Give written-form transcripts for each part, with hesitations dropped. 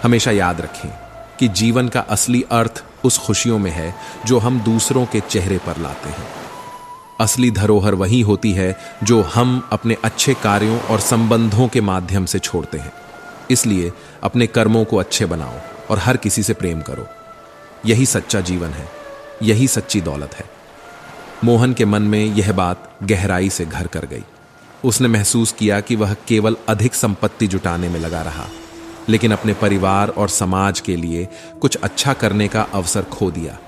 हमेशा याद रखें कि जीवन का असली अर्थ उस खुशियों में है जो हम दूसरों के चेहरे पर लाते हैं। असली धरोहर वही होती है जो हम अपने अच्छे कार्यों और संबंधों के माध्यम से छोड़ते हैं। इसलिए अपने कर्मों को अच्छे बनाओ और हर किसी से प्रेम करो। यही सच्चा जीवन है, यही सच्ची दौलत है। मोहन के मन में यह बात गहराई से घर कर गई। उसने महसूस किया कि वह केवल अधिक संपत्ति जुटाने में लगा रहा, लेकिन अपने परिवार और समाज के लिए कुछ अच्छा करने का अवसर खो दिया।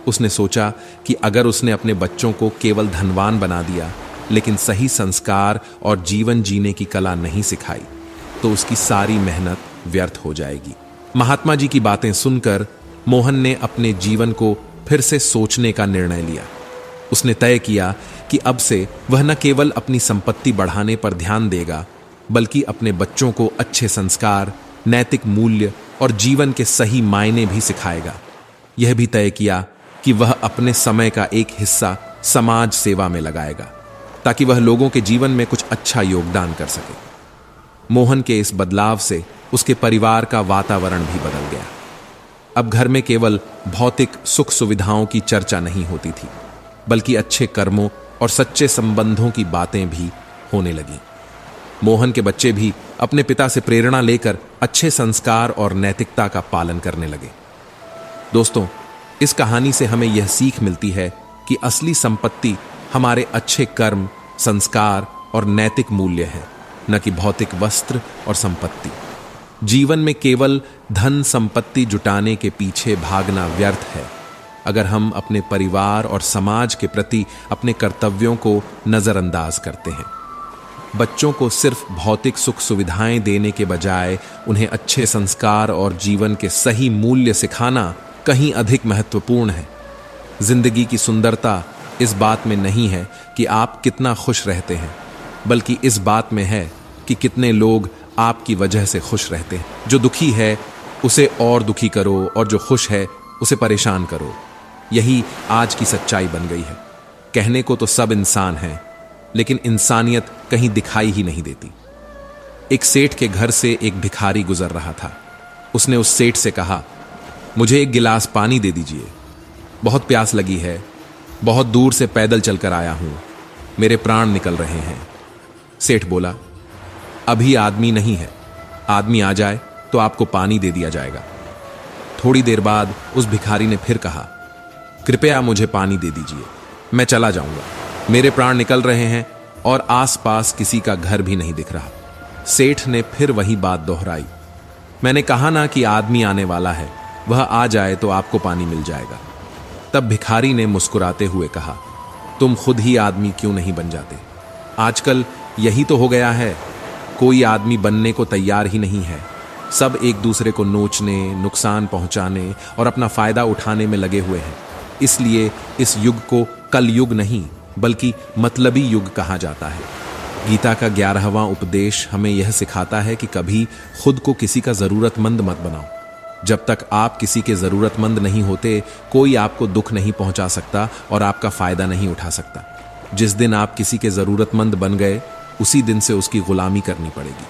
उसने सोचा कि अगर उसने अपने बच्चों को केवल धनवान बना दिया, लेकिन सही संस्कार और जीवन जीने की कला नहीं सिखाई, तो उसकी सारी मेहनत व्यर्थ हो जाएगी। महात्मा जी की बातें सुनकर मोहन ने अपने जीवन को फिर से सोचने का निर्णय लिया। उसने तय किया कि अब से वह न केवल अपनी संपत्ति बढ़ाने पर ध्यान देगा, बल्कि अपने बच्चों को अच्छे संस्कार, नैतिक मूल्य और जीवन के सही मायने भी सिखाएगा। यह भी तय किया कि वह अपने समय का एक हिस्सा समाज सेवा में लगाएगा, ताकि वह लोगों के जीवन में कुछ अच्छा योगदान कर सके। मोहन के इस बदलाव से उसके परिवार का वातावरण भी बदल गया। अब घर में केवल भौतिक सुख सुविधाओं की चर्चा नहीं होती थी, बल्कि अच्छे कर्मों और सच्चे संबंधों की बातें भी होने लगी। मोहन के बच्चे भी अपने पिता से प्रेरणा लेकर अच्छे संस्कार और नैतिकता का पालन करने लगे। दोस्तों, इस कहानी से हमें यह सीख मिलती है कि असली संपत्ति हमारे अच्छे कर्म, संस्कार और नैतिक मूल्य है, न कि भौतिक वस्त्र और संपत्ति। जीवन में केवल धन संपत्ति जुटाने के पीछे भागना व्यर्थ है अगर हम अपने परिवार और समाज के प्रति अपने कर्तव्यों को नजरअंदाज करते हैं। बच्चों को सिर्फ भौतिक सुख सुविधाएं देने के बजाय उन्हें अच्छे संस्कार और जीवन के सही मूल्य सिखाना कहीं अधिक महत्वपूर्ण है। जिंदगी की सुंदरता इस बात में नहीं है कि आप कितना खुश रहते हैं, बल्कि इस बात में है कि कितने लोग आपकी वजह से खुश रहते हैं। जो दुखी है उसे और दुखी करो, और जो खुश है उसे परेशान करो। यही आज की सच्चाई बन गई है। कहने को तो सब इंसान हैं, लेकिन इंसानियत कहीं दिखाई ही नहीं देती। एक सेठ के घर से एक भिखारी गुजर रहा था। उसने उस सेठ से कहा, मुझे एक गिलास पानी दे दीजिए, बहुत प्यास लगी है, बहुत दूर से पैदल चलकर आया हूं, मेरे प्राण निकल रहे हैं। सेठ बोला, अभी आदमी नहीं है, आदमी आ जाए तो आपको पानी दे दिया जाएगा। थोड़ी देर बाद उस भिखारी ने फिर कहा, कृपया मुझे पानी दे दीजिए, मैं चला जाऊंगा, मेरे प्राण निकल रहे हैं और आसपास किसी का घर भी नहीं दिख रहा। सेठ ने फिर वही बात दोहराई, मैंने कहा ना कि आदमी आने वाला है, वह आ जाए तो आपको पानी मिल जाएगा। तब भिखारी ने मुस्कुराते हुए कहा, तुम खुद ही आदमी क्यों नहीं बन जाते? आजकल यही तो हो गया है, कोई आदमी बनने को तैयार ही नहीं है। सब एक दूसरे को नोचने, नुकसान पहुंचाने और अपना फायदा उठाने में लगे हुए हैं। इसलिए इस युग को कल युग नहीं, बल्कि मतलबी युग कहा जाता है। गीता का 11वां उपदेश हमें यह सिखाता है कि कभी खुद को किसी का जरूरतमंद मत बनाओ। जब तक आप किसी के जरूरतमंद नहीं होते, कोई आपको दुख नहीं पहुंचा सकता और आपका फायदा नहीं उठा सकता। जिस दिन आप किसी के जरूरतमंद बन गए, उसी दिन से उसकी गुलामी करनी पड़ेगी।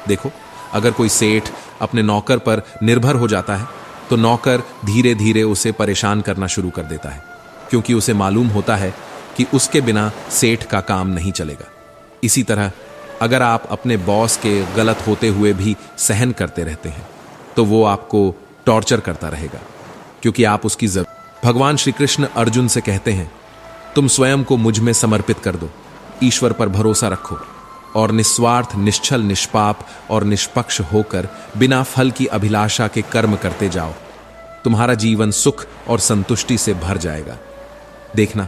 देखो, अगर कोई सेठ अपने नौकर पर निर्भर हो जाता है, तो नौकर धीरे धीरे उसे परेशान करना शुरू कर देता है, क्योंकि उसे मालूम होता है कि उसके बिना सेठ का काम नहीं चलेगा। इसी तरह अगर आप अपने बॉस के गलत होते हुए भी सहन करते रहते हैं, तो वो आपको टॉर्चर करता रहेगा, क्योंकि आप उसकी भगवान श्री कृष्ण अर्जुन से कहते हैं, तुम स्वयं को मुझ में समर्पित कर दो, ईश्वर पर भरोसा रखो और निस्वार्थ, निश्चल, निष्पाप और निष्पक्ष होकर बिना फल की अभिलाषा के कर्म करते जाओ। तुम्हारा जीवन सुख और संतुष्टि से भर जाएगा। देखना,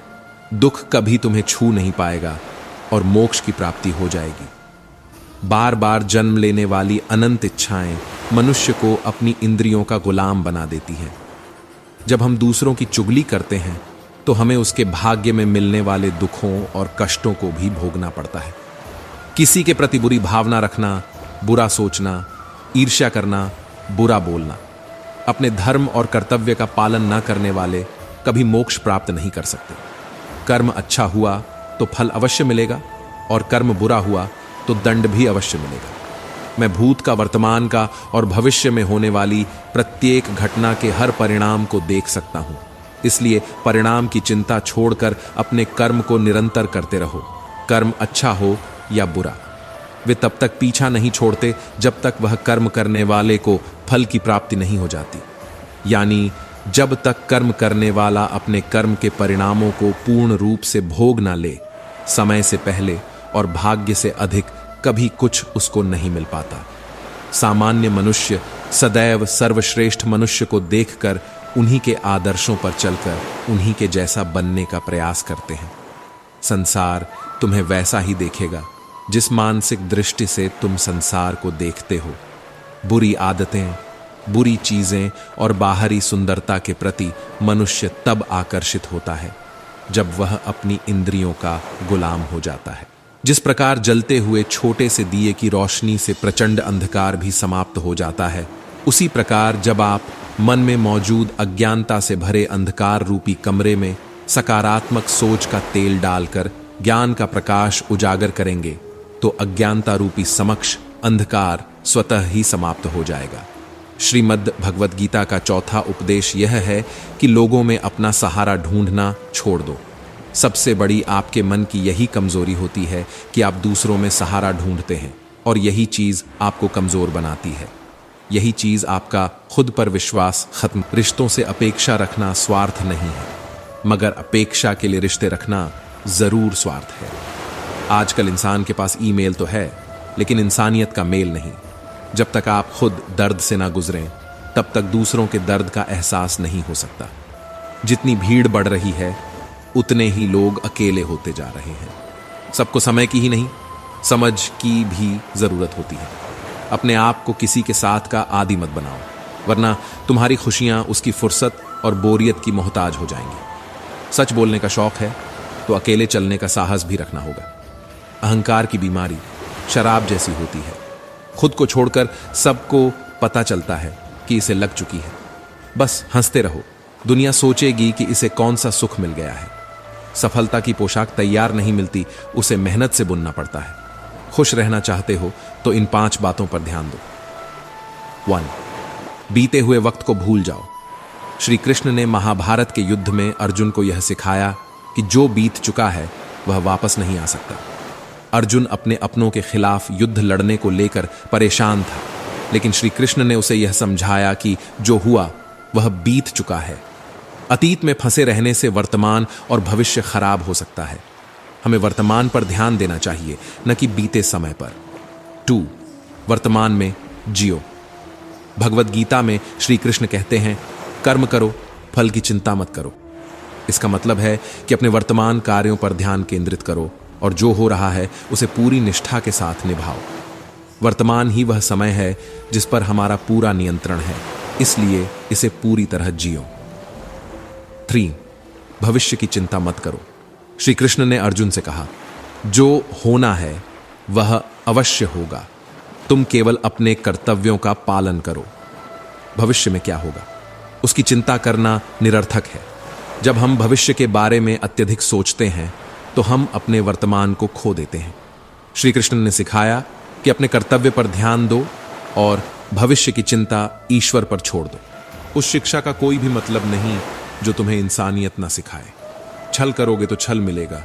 दुख कभी तुम्हें छू नहीं पाएगा और मोक्ष की प्राप्ति हो जाएगी। बार बार जन्म लेने वाली अनंत इच्छाएं मनुष्य को अपनी इंद्रियों का गुलाम बना देती हैं। जब हम दूसरों की चुगली करते हैं, तो हमें उसके भाग्य में मिलने वाले दुखों और कष्टों को भी भोगना पड़ता है। किसी के प्रति बुरी भावना रखना, बुरा सोचना, ईर्ष्या करना, बुरा बोलना, अपने धर्म और कर्तव्य का पालन न करने वाले कभी मोक्ष प्राप्त नहीं कर सकते। कर्म अच्छा हुआ तो फल अवश्य मिलेगा, और कर्म बुरा हुआ तो दंड भी अवश्य मिलेगा। मैं भूत का, वर्तमान का और भविष्य में होने वाली प्रत्येक घटना के हर परिणाम को देख सकता हूं। इसलिए परिणाम की चिंता छोड़कर अपने कर्म को निरंतर करते रहो। कर्म अच्छा हो या बुरा, वे तब तक पीछा नहीं छोड़ते जब तक वह कर्म करने वाले को फल की प्राप्ति नहीं हो जाती। यानी जब तक कर्म करने वाला अपने कर्म के परिणामों को पूर्ण रूप से भोग न ले, समय से पहले और भाग्य से अधिक कभी कुछ उसको नहीं मिल पाता। सामान्य मनुष्य सदैव सर्वश्रेष्ठ मनुष्य को देखकर उन्हीं के आदर्शों पर चलकर उन्हीं के जैसा बनने का प्रयास करते हैं। संसार तुम्हें वैसा ही देखेगा जिस मानसिक दृष्टि से तुम संसार को देखते हो। बुरी आदतें, बुरी चीजें और बाहरी सुंदरता के प्रति मनुष्य तब आकर्षित होता है जब वह अपनी इंद्रियों का गुलाम हो जाता है। जिस प्रकार जलते हुए छोटे से दिए की रोशनी से प्रचंड अंधकार भी समाप्त हो जाता है, उसी प्रकार जब आप मन में मौजूद अज्ञानता से भरे अंधकार रूपी कमरे में सकारात्मक सोच का तेल डालकर ज्ञान का प्रकाश उजागर करेंगे, तो अज्ञानता रूपी समक्ष अंधकार स्वतः ही समाप्त हो जाएगा। श्रीमद् भगवद गीता का चौथा उपदेश यह है कि लोगों में अपना सहारा ढूंढना छोड़ दो। सबसे बड़ी आपके मन की यही कमजोरी होती है कि आप दूसरों में सहारा ढूंढते हैं, और यही चीज आपको कमजोर बनाती है। यही चीज आपका खुद पर विश्वास खत्म। रिश्तों से अपेक्षा रखना स्वार्थ नहीं है, मगर अपेक्षा के लिए रिश्ते रखना जरूर स्वार्थ है। आजकल इंसान के पास ईमेल तो है, लेकिन इंसानियत का मेल नहीं। जब तक आप खुद दर्द से ना गुजरें, तब तक दूसरों के दर्द का एहसास नहीं हो सकता। जितनी भीड़ बढ़ रही है, उतने ही लोग अकेले होते जा रहे हैं। सबको समय की ही नहीं, समझ की भी जरूरत होती है। अपने आप को किसी के साथ का आदी मत बनाओ, वरना तुम्हारी खुशियां उसकी फुर्सत और बोरियत की मोहताज हो जाएंगी। सच बोलने का शौक है तो अकेले चलने का साहस भी रखना होगा। अहंकार की बीमारी शराब जैसी होती है। खुद को छोड़कर सबको पता चलता है कि इसे लग चुकी है। बस हंसते रहो, दुनिया सोचेगी कि इसे कौन सा सुख मिल गया है। सफलता की पोशाक तैयार नहीं मिलती, उसे मेहनत से बुनना पड़ता है। खुश रहना चाहते हो तो इन 5 बातों पर ध्यान दो। 1. बीते हुए वक्त को भूल जाओ। श्री कृष्ण ने महाभारत के युद्ध में अर्जुन को यह सिखाया कि जो बीत चुका है वह वापस नहीं आ सकता। अर्जुन अपने अपनों के खिलाफ युद्ध लड़ने को लेकर परेशान था, लेकिन श्री कृष्ण ने उसे यह समझाया कि जो हुआ वह बीत चुका है। अतीत में फंसे रहने से वर्तमान और भविष्य खराब हो सकता है। हमें वर्तमान पर ध्यान देना चाहिए, न कि बीते समय पर। 2. वर्तमान में जियो। भगवद गीता में श्री कृष्ण कहते हैं, कर्म करो, फल की चिंता मत करो। इसका मतलब है कि अपने वर्तमान कार्यों पर ध्यान केंद्रित करो और जो हो रहा है उसे पूरी निष्ठा के साथ निभाओ। वर्तमान ही वह समय है जिस पर हमारा पूरा नियंत्रण है, इसलिए इसे पूरी तरह जियो। 3. भविष्य की चिंता मत करो। श्री कृष्ण ने अर्जुन से कहा, जो होना है वह अवश्य होगा, तुम केवल अपने कर्तव्यों का पालन करो। भविष्य में क्या होगा उसकी चिंता करना निरर्थक है। जब हम भविष्य के बारे में अत्यधिक सोचते हैं तो हम अपने वर्तमान को खो देते हैं। श्री कृष्ण ने सिखाया कि अपने कर्तव्य पर ध्यान दो और भविष्य की चिंता ईश्वर पर छोड़ दो। उस शिक्षा का कोई भी मतलब नहीं जो तुम्हें इंसानियत ना सिखाए। छल करोगे तो छल मिलेगा,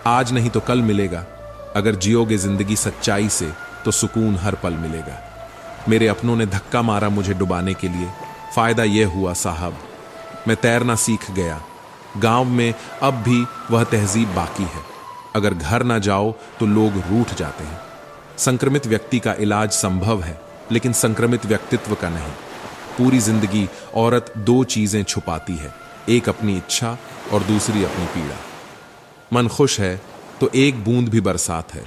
आज नहीं तो कल मिलेगा। अगर जियोगे जिंदगी सच्चाई से तो सुकून हर पल मिलेगा। मेरे अपनों ने धक्का मारा मुझे डुबाने के लिए, फायदा यह हुआ साहब मैं तैरना सीख गया। गांव में अब भी वह तहजीब बाकी है। अगर घर ना जाओ तो लोग रूठ जाते हैं। संक्रमित व्यक्ति का इलाज संभव है, लेकिन संक्रमित व्यक्तित्व का नहीं। पूरी जिंदगी औरत 2 चीजें छुपाती है, एक अपनी इच्छा और दूसरी अपनी पीड़ा। मन खुश है तो एक बूंद भी बरसात है,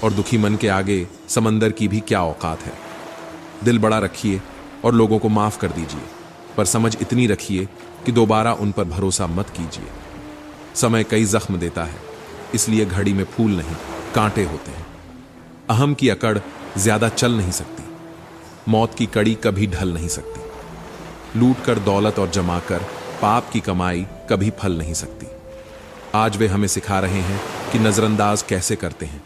और दुखी मन के आगे समंदर की भी क्या औकात है। दिल बड़ा रखिए और लोगों को माफ कर दीजिए, पर समझ इतनी रखिए कि दोबारा उन पर भरोसा मत कीजिए। समय कई जख्म देता है, इसलिए घड़ी में फूल नहीं कांटे होते हैं। अहम की अकड़ ज्यादा चल नहीं सकती, मौत की कड़ी कभी ढल नहीं सकती। लूट कर दौलत और जमा कर पाप की कमाई कभी फल नहीं सकती। आज वे हमें सिखा रहे हैं कि नजरअंदाज कैसे करते हैं।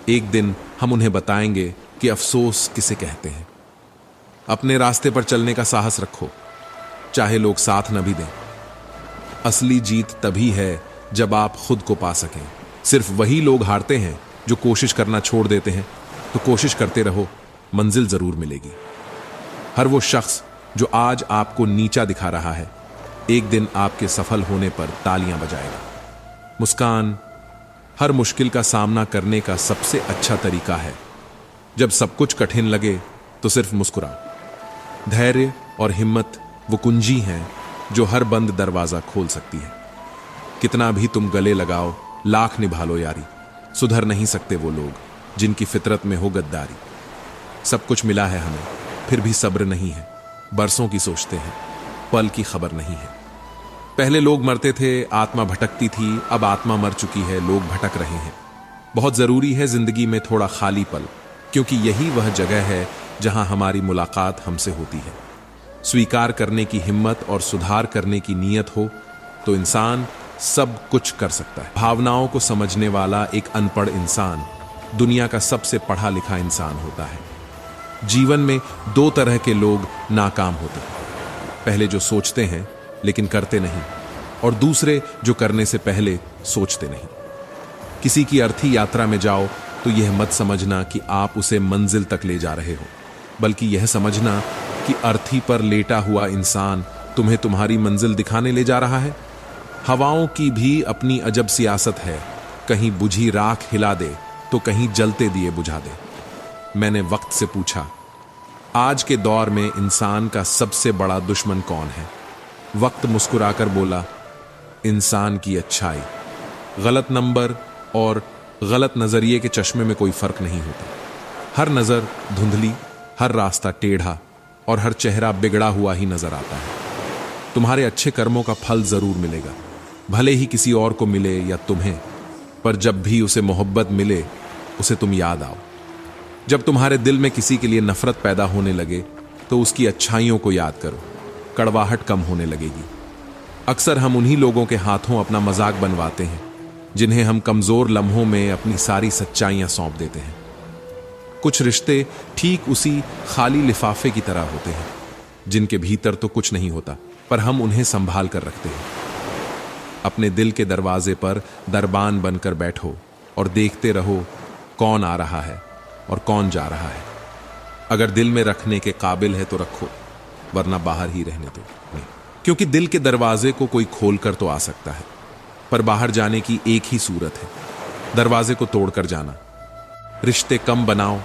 एक दिन हम उन्हें बताएंगे कि अफसोस किसे कहते हैं। अपने रास्ते पर चलने का साहस रखो, चाहे लोग साथ न भी दें। असली जीत तभी है जब आप खुद को पा सकें। सिर्फ वही लोग हारते हैं जो कोशिश करना छोड़ देते हैं। तो कोशिश करते रहो, मंजिल जरूर मिलेगी। हर वो शख्स जो आज आपको नीचा दिखा रहा है, एक दिन आपके सफल होने पर तालियां बजाएगा। मुस्कान हर मुश्किल का सामना करने का सबसे अच्छा तरीका है। जब सब कुछ कठिन लगे तो सिर्फ मुस्कुराओ। धैर्य और हिम्मत वो कुंजी हैं जो हर बंद दरवाजा खोल सकती है। कितना भी तुम गले लगाओ, लाख निभा लो यारी, सुधर नहीं सकते वो लोग जिनकी फितरत में हो गद्दारी। सब कुछ मिला है हमें, फिर भी सब्र नहीं है। बरसों की सोचते हैं, पल की खबर नहीं है। पहले लोग मरते थे, आत्मा भटकती थी, अब आत्मा मर चुकी है, लोग भटक रहे हैं। बहुत जरूरी है जिंदगी में थोड़ा खाली पल, क्योंकि यही वह जगह है जहां हमारी मुलाकात हमसे होती है। स्वीकार करने की हिम्मत और सुधार करने की नीयत हो तो इंसान सब कुछ कर सकता है। भावनाओं को समझने वाला एक अनपढ़ इंसान दुनिया का सबसे पढ़ा लिखा इंसान होता है। जीवन में दो तरह के लोग नाकाम होते हैं, पहले जो सोचते हैं लेकिन करते नहीं, और दूसरे जो करने से पहले सोचते नहीं। किसी की अर्थी यात्रा में जाओ तो यह मत समझना कि आप उसे मंजिल तक ले जा रहे हो, बल्कि यह समझना कि अर्थी पर लेटा हुआ इंसान तुम्हें तुम्हारी मंजिल दिखाने ले जा रहा है। हवाओं की भी अपनी अजब सियासत है, कहीं बुझी राख हिला दे तो कहीं जलते दिए बुझा दे। मैंने वक्त से पूछा, आज के दौर में इंसान का सबसे बड़ा दुश्मन कौन है? वक्त मुस्कुराकर बोला, इंसान की अच्छाई। गलत नंबर और गलत नजरिए के चश्मे में कोई फर्क नहीं होता। हर नजर धुंधली, हर रास्ता टेढ़ा और हर चेहरा बिगड़ा हुआ ही नजर आता है। तुम्हारे अच्छे कर्मों का फल जरूर मिलेगा, भले ही किसी और को मिले या तुम्हें, पर जब भी उसे मोहब्बत मिले उसे तुम याद आओ। जब तुम्हारे दिल में किसी के लिए नफरत पैदा होने लगे तो उसकी अच्छाइयों को याद करो, कड़वाहट कम होने लगेगी। अक्सर हम उन्हीं लोगों के हाथों अपना मजाक बनवाते हैं जिन्हें हम कमजोर लम्हों में अपनी सारी सच्चाइयां सौंप देते हैं। कुछ रिश्ते ठीक उसी खाली लिफाफे की तरह होते हैं जिनके भीतर तो कुछ नहीं होता, पर हम उन्हें संभाल कर रखते हैं। अपने दिल के दरवाजे पर दरबान बनकर बैठो और देखते रहो कौन आ रहा है और कौन जा रहा है। अगर दिल में रखने के काबिल है तो रखो, वरना बाहर ही रहने दो। नहीं, क्योंकि दिल के दरवाजे को कोई खोल कर तो आ सकता है, पर बाहर जाने की एक ही सूरत है, दरवाजे को तोड़कर जाना। रिश्ते कम बनाओ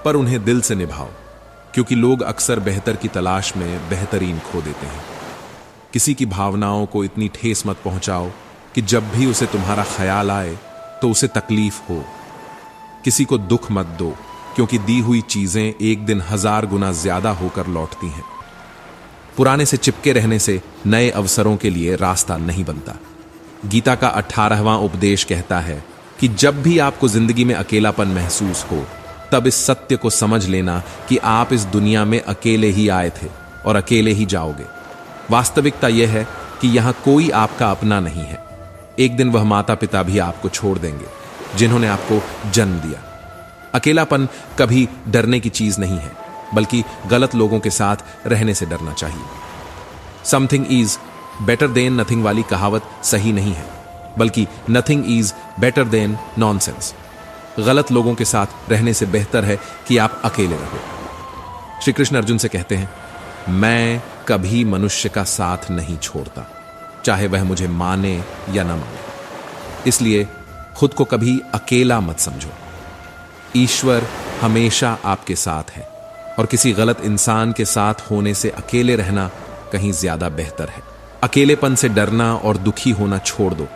पर उन्हें दिल से निभाओ, क्योंकि लोग अक्सर बेहतर की तलाश में बेहतरीन खो देते हैं। किसी की भावनाओं को इतनी ठेस मत पहुंचाओ कि जब भी उसे तुम्हारा ख्याल आए तो उसे तकलीफ हो। किसी को दुख मत दो, क्योंकि दी हुई चीजें एक दिन 1000 गुना ज्यादा होकर लौटती हैं। पुराने से चिपके रहने से नए अवसरों के लिए रास्ता नहीं बनता। गीता का 18वां उपदेश कहता है कि जब भी आपको जिंदगी में अकेलापन महसूस हो, तब इस सत्य को समझ लेना कि आप इस दुनिया में अकेले ही आए थे और अकेले ही जाओगे। वास्तविकता यह है कि यहां कोई आपका अपना नहीं है। एक दिन वह माता पिता भी आपको छोड़ देंगे जिन्होंने आपको जन्म दिया। अकेलापन कभी डरने की चीज नहीं है, बल्कि गलत लोगों के साथ रहने से डरना चाहिए। Something is better than nothing वाली कहावत सही नहीं है, बल्कि nothing is better than nonsense. गलत लोगों के साथ रहने से बेहतर है कि आप अकेले रहो। श्री कृष्ण अर्जुन से कहते हैं, मैं कभी मनुष्य का साथ नहीं छोड़ता, चाहे वह मुझे माने या न माने। इसलिए खुद को कभी अकेला मत समझो। ईश्वर हमेशा आपके साथ है, और किसी गलत इंसान के साथ होने से अकेले रहना कहीं ज्यादा बेहतर है। अकेलेपन से डरना और दुखी होना छोड़ दो,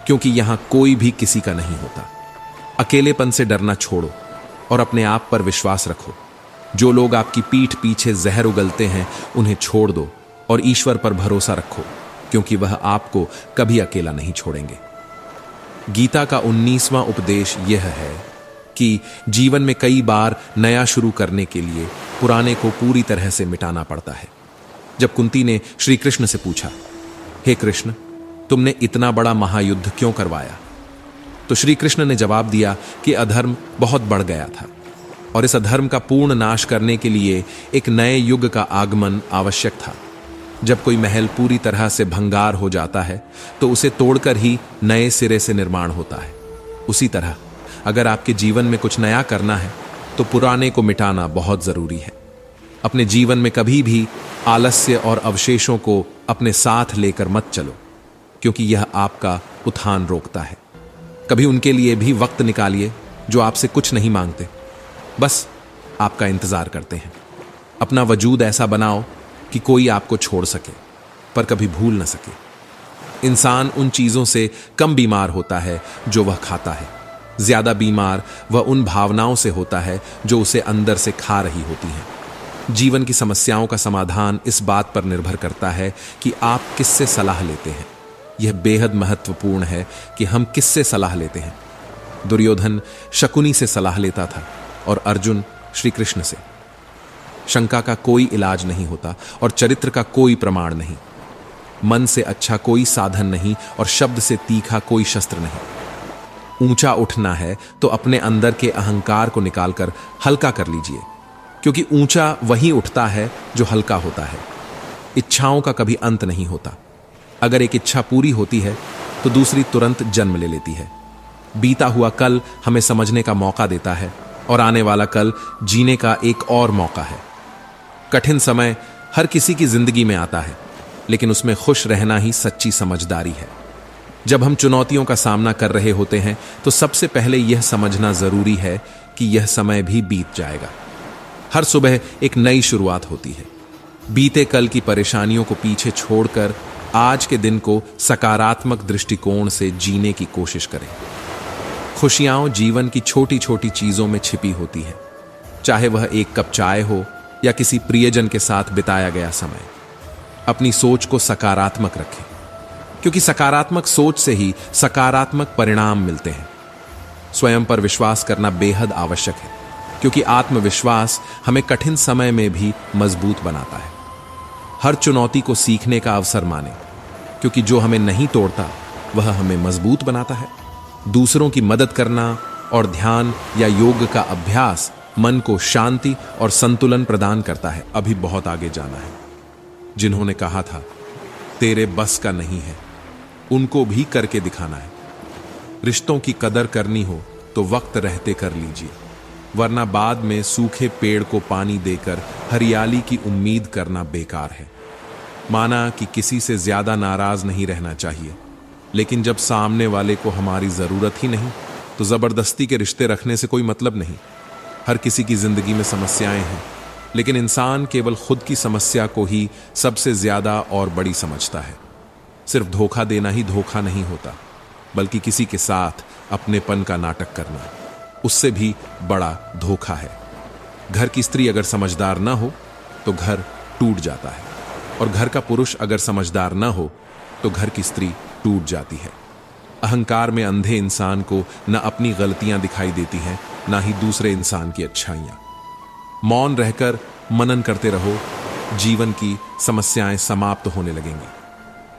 क्योंकि यहां कोई भी किसी का नहीं होता। अकेलेपन से डरना छोड़ो और अपने आप पर विश्वास रखो। जो लोग आपकी पीठ पीछे जहर उगलते हैं उन्हें छोड़ दो और ईश्वर पर भरोसा रखो, क्योंकि वह आपको कभी अकेला नहीं छोड़ेंगे। गीता का 19वां उपदेश यह है कि जीवन में कई बार नया शुरू करने के लिए पुराने को पूरी तरह से मिटाना पड़ता है। जब कुंती ने श्री कृष्ण से पूछा, हे कृष्ण, तुमने इतना बड़ा महायुद्ध क्यों करवाया? तो श्री कृष्ण ने जवाब दिया कि अधर्म बहुत बढ़ गया था और इस अधर्म का पूर्ण नाश करने के लिए एक नए युग का आगमन आवश्यक था। जब कोई महल पूरी तरह से भंगार हो जाता है तो उसे तोड़कर ही नए सिरे से निर्माण होता है। उसी तरह अगर आपके जीवन में कुछ नया करना है तो पुराने को मिटाना बहुत जरूरी है। अपने जीवन में कभी भी आलस्य और अवशेषों को अपने साथ लेकर मत चलो, क्योंकि यह आपका उत्थान रोकता है। कभी उनके लिए भी वक्त निकालिए जो आपसे कुछ नहीं मांगते, बस आपका इंतजार करते हैं। अपना वजूद ऐसा बनाओ कि कोई आपको छोड़ सके पर कभी भूल न सके। इंसान उन चीजों से कम बीमार होता है जो वह खाता है, ज्यादा बीमार वह उन भावनाओं से होता है जो उसे अंदर से खा रही होती हैं। जीवन की समस्याओं का समाधान इस बात पर निर्भर करता है कि आप किससे सलाह लेते हैं। यह बेहद महत्वपूर्ण है कि हम किससे सलाह लेते हैं। दुर्योधन शकुनी से सलाह लेता था और अर्जुन श्री कृष्ण से। शंका का कोई इलाज नहीं होता और चरित्र का कोई प्रमाण नहीं। मन से अच्छा कोई साधन नहीं और शब्द से तीखा कोई शस्त्र नहीं। ऊंचा उठना है तो अपने अंदर के अहंकार को निकालकर हल्का कर लीजिए, क्योंकि ऊंचा वही उठता है जो हल्का होता है। इच्छाओं का कभी अंत नहीं होता। अगर एक इच्छा पूरी होती है तो दूसरी तुरंत जन्म ले लेती है। बीता हुआ कल हमें समझने का मौका देता है और आने वाला कल जीने का एक और मौका है। कठिन समय हर किसी की जिंदगी में आता है, लेकिन उसमें खुश रहना ही सच्ची समझदारी है। जब हम चुनौतियों का सामना कर रहे होते हैं तो सबसे पहले यह समझना जरूरी है कि यह समय भी बीत जाएगा। हर सुबह एक नई शुरुआत होती है। बीते कल की परेशानियों को पीछे छोड़कर आज के दिन को सकारात्मक दृष्टिकोण से जीने की कोशिश करें। खुशियां जीवन की छोटी छोटी चीजों में छिपी होती है, चाहे वह एक कप चाय हो या किसी प्रियजन के साथ बिताया गया समय। अपनी सोच को सकारात्मक रखें, क्योंकि सकारात्मक सोच से ही सकारात्मक परिणाम मिलते हैं। स्वयं पर विश्वास करना बेहद आवश्यक है, क्योंकि आत्मविश्वास हमें कठिन समय में भी मजबूत बनाता है। हर चुनौती को सीखने का अवसर माने, क्योंकि जो हमें नहीं तोड़ता वह हमें मजबूत बनाता है। दूसरों की मदद करना और ध्यान या योग का अभ्यास मन को शांति और संतुलन प्रदान करता है। अभी बहुत आगे जाना है। जिन्होंने कहा था तेरे बस का नहीं है, उनको भी करके दिखाना है। रिश्तों की कदर करनी हो तो वक्त रहते कर लीजिए, वरना बाद में सूखे पेड़ को पानी देकर हरियाली की उम्मीद करना बेकार है। माना कि किसी से ज्यादा नाराज नहीं रहना चाहिए, लेकिन जब सामने वाले को हमारी जरूरत ही नहीं तो जबरदस्ती के रिश्ते रखने से कोई मतलब नहीं। हर किसी की जिंदगी में समस्याएं हैं, लेकिन इंसान केवल खुद की समस्या को ही सबसे ज्यादा और बड़ी समझता है। सिर्फ धोखा देना ही धोखा नहीं होता, बल्कि किसी के साथ अपनेपन का नाटक करना उससे भी बड़ा धोखा है। घर की स्त्री अगर समझदार ना हो तो घर टूट जाता है, और घर का पुरुष अगर समझदार ना हो तो घर की स्त्री टूट जाती है। अहंकार में अंधे इंसान को न अपनी गलतियां दिखाई देती हैं, ना ही दूसरे इंसान की अच्छाइयां। मौन रहकर मनन करते रहो, जीवन की समस्याएं समाप्त होने लगेंगी।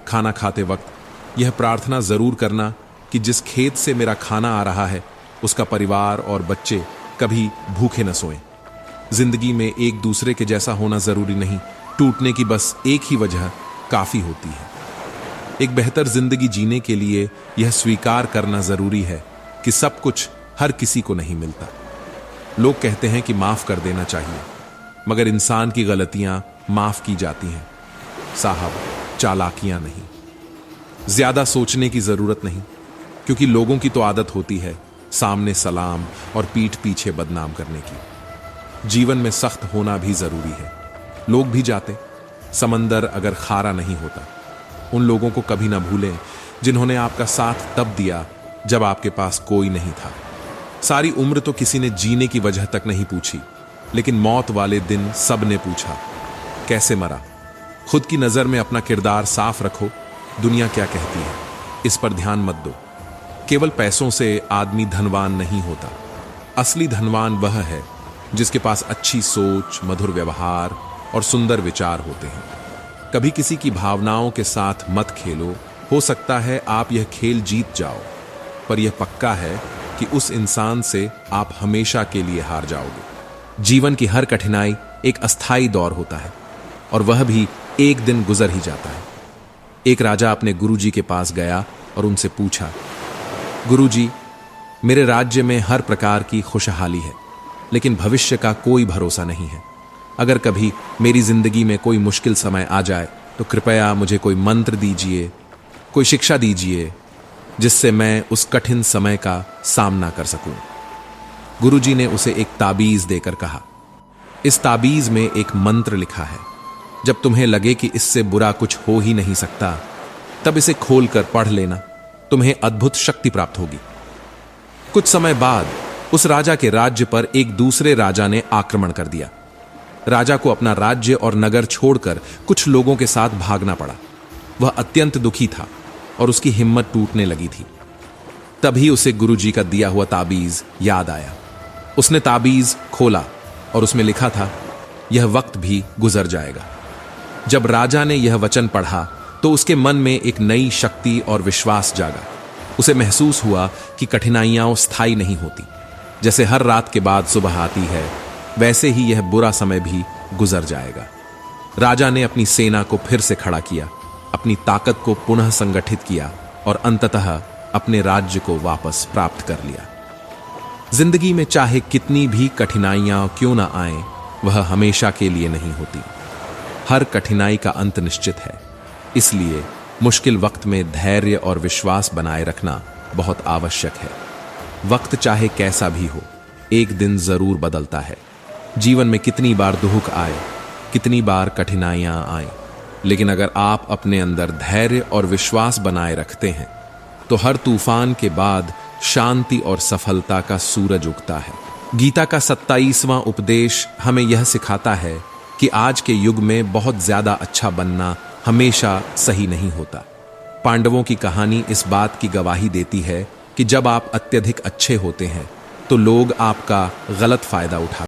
खाना खाते वक्त यह प्रार्थना जरूर करना कि जिस खेत से मेरा खाना आ रहा है उसका परिवार और बच्चे कभी भूखे न सोएं। जिंदगी में एक दूसरे के जैसा होना जरूरी नहीं, टूटने की बस एक ही वजह काफी होती है। एक बेहतर जिंदगी जीने के लिए यह स्वीकार करना जरूरी है कि सब कुछ हर किसी को नहीं मिलता। लोग कहते हैं कि माफ कर देना चाहिए, मगर इंसान की गलतियां माफ की जाती हैं साहब, चालाकियां नहीं। ज्यादा सोचने की जरूरत नहीं, क्योंकि लोगों की तो आदत होती है सामने सलाम और पीठ पीछे बदनाम करने की। जीवन में सख्त होना भी जरूरी है। लोग भी जाते, समंदर अगर खारा नहीं होता। उन लोगों को कभी ना भूलें जिन्होंने आपका साथ तब दिया जब आपके पास कोई नहीं था। सारी उम्र तो किसी ने जीने की वजह तक नहीं पूछी, लेकिन मौत वाले दिन सब ने पूछा कैसे मरा। खुद की नजर में अपना किरदार साफ रखो। दुनिया क्या कहती है इस पर ध्यान मत दो। केवल पैसों से आदमी धनवान नहीं होता। असली धनवान वह है जिसके पास अच्छी सोच, मधुर व्यवहार और सुंदर विचार होते हैं। कभी किसी की भावनाओं के साथ मत खेलो। हो सकता है आप यह खेल जीत जाओ, पर यह पक्का है कि उस इंसान से आप हमेशा के लिए हार जाओगे। जीवन की हर कठिनाई एक अस्थाई दौर होता है और वह भी एक दिन गुजर ही जाता है। एक राजा अपने गुरुजी के पास गया और उनसे पूछा, गुरुजी, मेरे राज्य में हर प्रकार की खुशहाली है, लेकिन भविष्य का कोई भरोसा नहीं है। अगर कभी मेरी जिंदगी में कोई मुश्किल समय आ जाए तो कृपया मुझे कोई मंत्र दीजिए, कोई शिक्षा दीजिए, जिससे मैं उस कठिन समय का सामना कर सकूं। गुरुजी ने उसे एक ताबीज देकर कहा, इस ताबीज में एक मंत्र लिखा है। जब तुम्हें लगे कि इससे बुरा कुछ हो ही नहीं सकता, तब इसे खोलकर पढ़ लेना, तुम्हें अद्भुत शक्ति प्राप्त होगी। कुछ समय बाद उस राजा के राज्य पर एक दूसरे राजा ने आक्रमण कर दिया। राजा को अपना राज्य और नगर छोड़कर कुछ लोगों के साथ भागना पड़ा। वह अत्यंत दुखी था और उसकी हिम्मत टूटने लगी थी। तभी उसे गुरुजी का दिया हुआ ताबीज याद आया। उसने ताबीज खोला और उसमें लिखा था, यह वक्त भी गुजर जाएगा। जब राजा ने यह वचन पढ़ा तो उसके मन में एक नई शक्ति और विश्वास जागा। उसे महसूस हुआ कि कठिनाइयां स्थायी नहीं होती। जैसे हर रात के बाद सुबह आती है, वैसे ही यह बुरा समय भी गुजर जाएगा। राजा ने अपनी सेना को फिर से खड़ा किया, अपनी ताकत को पुनः संगठित किया और अंततः अपने राज्य को वापस प्राप्त कर लिया। जिंदगी में चाहे कितनी भी कठिनाइयां क्यों ना आए, वह हमेशा के लिए नहीं होती। हर कठिनाई का अंत निश्चित है। इसलिए मुश्किल वक्त में धैर्य और विश्वास बनाए रखना बहुत आवश्यक है। वक्त चाहे कैसा भी हो, एक दिन जरूर बदलता है। जीवन में कितनी बार दुख आए, कितनी बार कठिनाइयां आए, लेकिन अगर आप अपने अंदर धैर्य और विश्वास बनाए रखते हैं तो हर तूफान के बाद शांति और सफलता का सूरज उगता है। गीता का 27वां उपदेश हमें यह सिखाता है कि आज के युग में बहुत ज्यादा अच्छा बनना हमेशा सही नहीं होता। पांडवों की कहानी इस बात की गवाही देती है कि जब आप अत्यधिक अच्छे होते हैं तो लोग आपका गलत फायदा उठाते हैं।